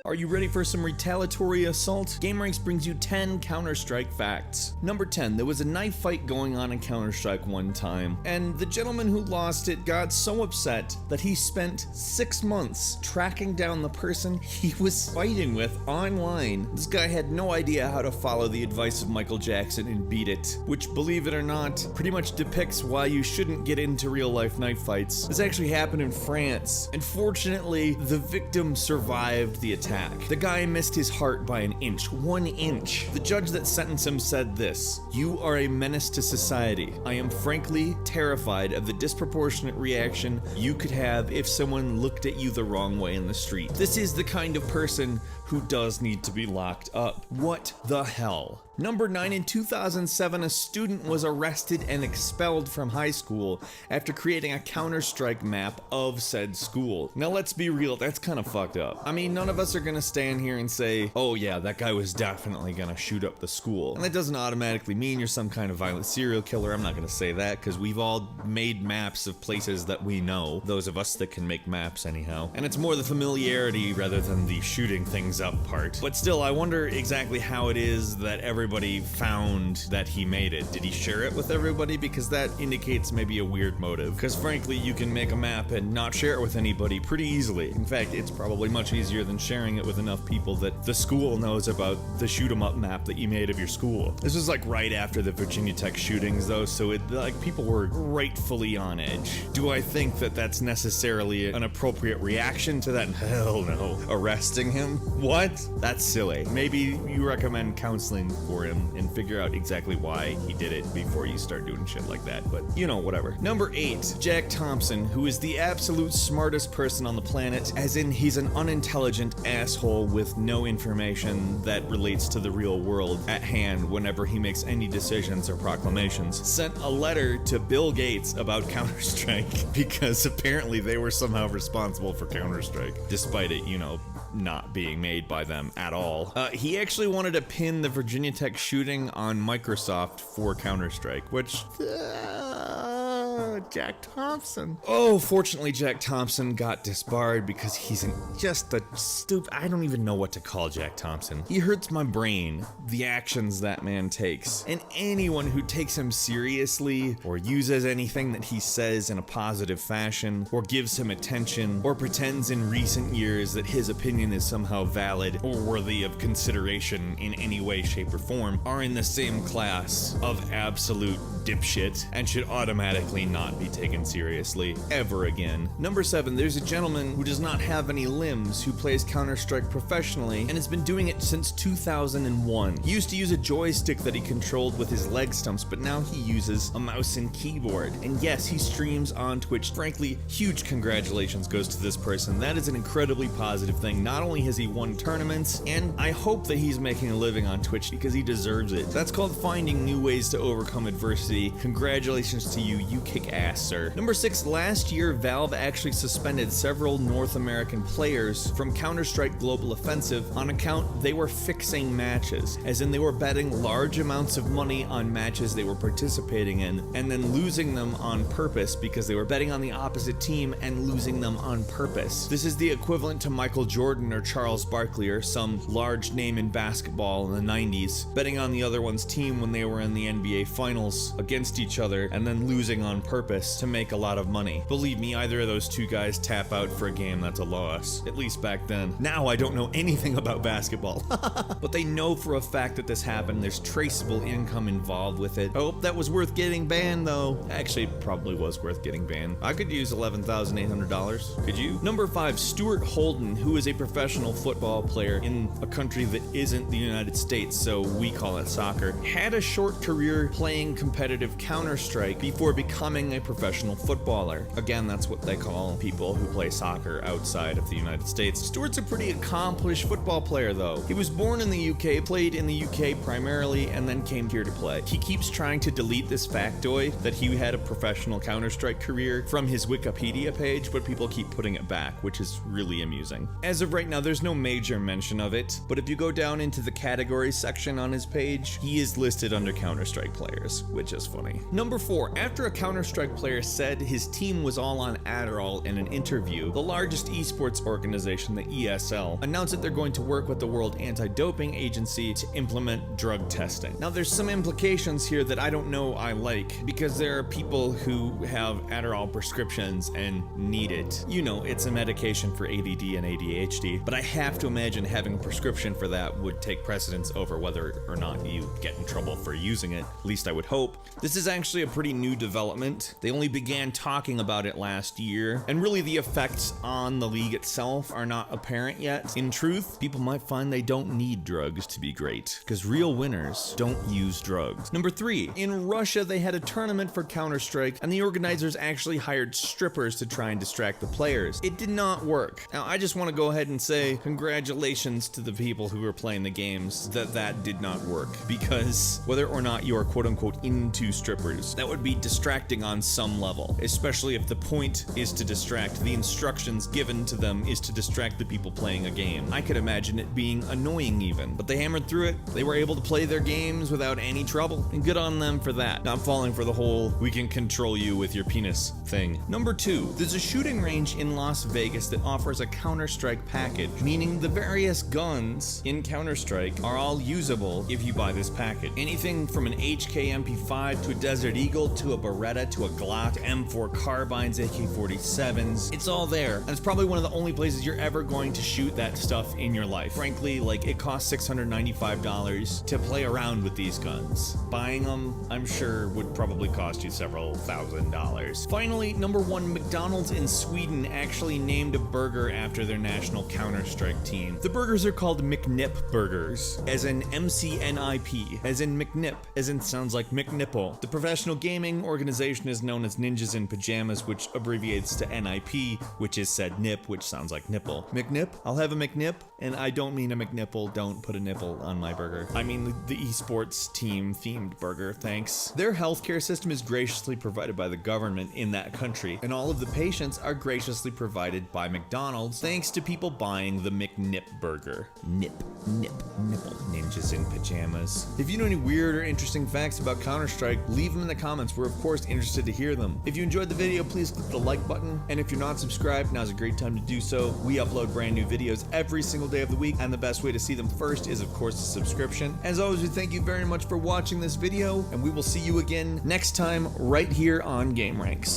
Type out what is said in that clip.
Are you ready for some retaliatory assault? GameRanks brings you 10 Counter-Strike facts. Number 10, there was a knife fight going on in Counter-Strike one time, and the gentleman who lost it got so upset that he spent 6 months tracking down the person he was fighting with online. This guy had no idea how to follow the advice of Michael Jackson and beat it, which, believe it or not, pretty much depicts why you shouldn't get into real-life knife fights. This actually happened in France, and fortunately, the victim survived the attack. The guy missed his heart by an inch. 1 inch. The judge that sentenced him said this: "You are a menace to society. I am frankly terrified of the disproportionate reaction you could have if someone looked at you the wrong way in the street." This is the kind of person who does need to be locked up. What the hell? Number 9, in 2007, a student was arrested and expelled from high school after creating a Counter-Strike map of said school. Now let's be real, that's kind of fucked up. I mean, none of us are gonna stand here and say, oh yeah, that guy was definitely gonna shoot up the school. And that doesn't automatically mean you're some kind of violent serial killer. I'm not gonna say that, because we've all made maps of places that we know. Those of us that can make maps anyhow. And it's more the familiarity rather than the shooting things up part. But still, I wonder exactly how it is that everybody found that he made it. Did he share it with everybody? Because that indicates maybe a weird motive. Because frankly, you can make a map and not share it with anybody pretty easily. In fact, it's probably much easier than sharing it with enough people that the school knows about the shoot 'em up map that you made of your school. This was like right after the Virginia Tech shootings though, so people were rightfully on edge. Do I think that that's necessarily an appropriate reaction to that? Hell no. Arresting him? What? That's silly. Maybe you recommend counseling for him and figure out exactly why he did it before you start doing shit like that, but you know, whatever. Number 8, Jack Thompson, who is the absolute smartest person on the planet, as in he's an unintelligent asshole with no information that relates to the real world at hand whenever he makes any decisions or proclamations, sent a letter to Bill Gates about Counter-Strike because apparently they were somehow responsible for Counter-Strike, despite it, you know, not being made by them at all. He actually wanted to pin the Virginia Tech shooting on Microsoft for Counter-Strike, which... Jack Thompson. Oh, fortunately Jack Thompson got disbarred because he's just a stupid... I don't even know what to call Jack Thompson. He hurts my brain, the actions that man takes. And anyone who takes him seriously, or uses anything that he says in a positive fashion, or gives him attention, or pretends in recent years that his opinion is somehow valid or worthy of consideration in any way, shape, or form, are in the same class of absolute dipshit and should automatically not be taken seriously ever again. Number 7, there's a gentleman who does not have any limbs who plays Counter-Strike professionally and has been doing it since 2001. He used to use a joystick that he controlled with his leg stumps, but now he uses a mouse and keyboard. And yes, he streams on Twitch. Frankly, huge congratulations goes to this person. That is an incredibly positive thing. Not only has he won tournaments, and I hope that he's making a living on Twitch because he deserves it. That's called finding new ways to overcome adversity. Congratulations to you, you kick ass, sir. Number 6, last year Valve actually suspended several North American players from Counter-Strike Global Offensive on account they were fixing matches, as in they were betting large amounts of money on matches they were participating in, and then losing them on purpose because they were betting on the opposite team and losing them on purpose. This is the equivalent to Michael Jordan or Charles Barkley or some large name in basketball in the 90s, betting on the other one's team when they were in the NBA Finals against each other and then losing on purpose to make a lot of money. Believe me, either of those two guys tap out for a game that's a loss. At least back then. Now I don't know anything about basketball. But they know for a fact that this happened. There's traceable income involved with it. I hope that was worth getting banned though. Actually, it probably was worth getting banned. I could use $11,800. Could you? Number 5, Stuart Holden, who is a professional football player in a country that isn't the United States, so we call it soccer, had a short career playing competitive Counter-Strike before becoming a professional footballer. Again, that's what they call people who play soccer outside of the United States. Stuart's a pretty accomplished football player though. He was born in the UK, played in the UK primarily, and then came here to play. He keeps trying to delete this factoid that he had a professional Counter-Strike career from his Wikipedia page, but people keep putting it back, which is really amusing. As of right now, there's no major mention of it, but if you go down into the categories section on his page, he is listed under Counter-Strike players, which is funny. Number 4, after a Counter Counter-Strike player said his team was all on Adderall in an interview, the largest esports organization, the ESL, announced that they're going to work with the World Anti-Doping Agency to implement drug testing. Now, there's some implications here that I don't know I like, because there are people who have Adderall prescriptions and need it. You know, it's a medication for ADD and ADHD, but I have to imagine having a prescription for that would take precedence over whether or not you get in trouble for using it. At least I would hope. This is actually a pretty new development. They only began talking about it last year, and really the effects on the league itself are not apparent yet. In truth, people might find they don't need drugs to be great, because real winners don't use drugs. Number 3, in Russia they had a tournament for Counter-Strike, and the organizers actually hired strippers to try and distract the players. It did not work. Now, I just want to go ahead and say congratulations to the people who were playing the games that did not work, because whether or not you are quote-unquote into strippers, that would be distracting on some level, especially if the point is to distract, the instructions given to them is to distract the people playing a game. I could imagine it being annoying even, but they hammered through it. They were able to play their games without any trouble, and good on them for that. Not falling for the whole we can control you with your penis thing. Number 2, there's a shooting range in Las Vegas that offers a Counter-Strike package, meaning the various guns in Counter-Strike are all usable if you buy this package. Anything from an HK MP5 to a Desert Eagle to a Beretta to a Glock, M4 carbines, AK-47s, it's all there, and it's probably one of the only places you're ever going to shoot that stuff in your life. Frankly, like, it costs $695 to play around with these guns. Buying them, I'm sure, would probably cost you several $1,000s. Finally, number 1, McDonald's in Sweden actually named a burger after their national Counter-Strike team. The burgers are called McNip burgers, as in MCNIP, as in McNip, as in sounds like McNipple. The professional gaming organization is known as Ninjas in Pajamas, which abbreviates to NIP, which is said nip, which sounds like nipple. McNip? I'll have a McNip, and I don't mean a McNipple, don't put a nipple on my burger. I mean the esports team themed burger, thanks. Their healthcare system is graciously provided by the government in that country, and all of the patients are graciously provided by McDonald's thanks to people buying the McNip burger. Nip, nipple. Ninjas in Pajamas. If you know any weird or interesting facts about Counter-Strike, leave them in the comments. We're of course interested to hear them. If you enjoyed the video, please click the like button, and if you're not subscribed, now's a great time to do so. We upload brand new videos every single day of the week, and the best way to see them first is of course a subscription. As always, we thank you very much for watching this video, and we will see you again next time right here on Game Ranks.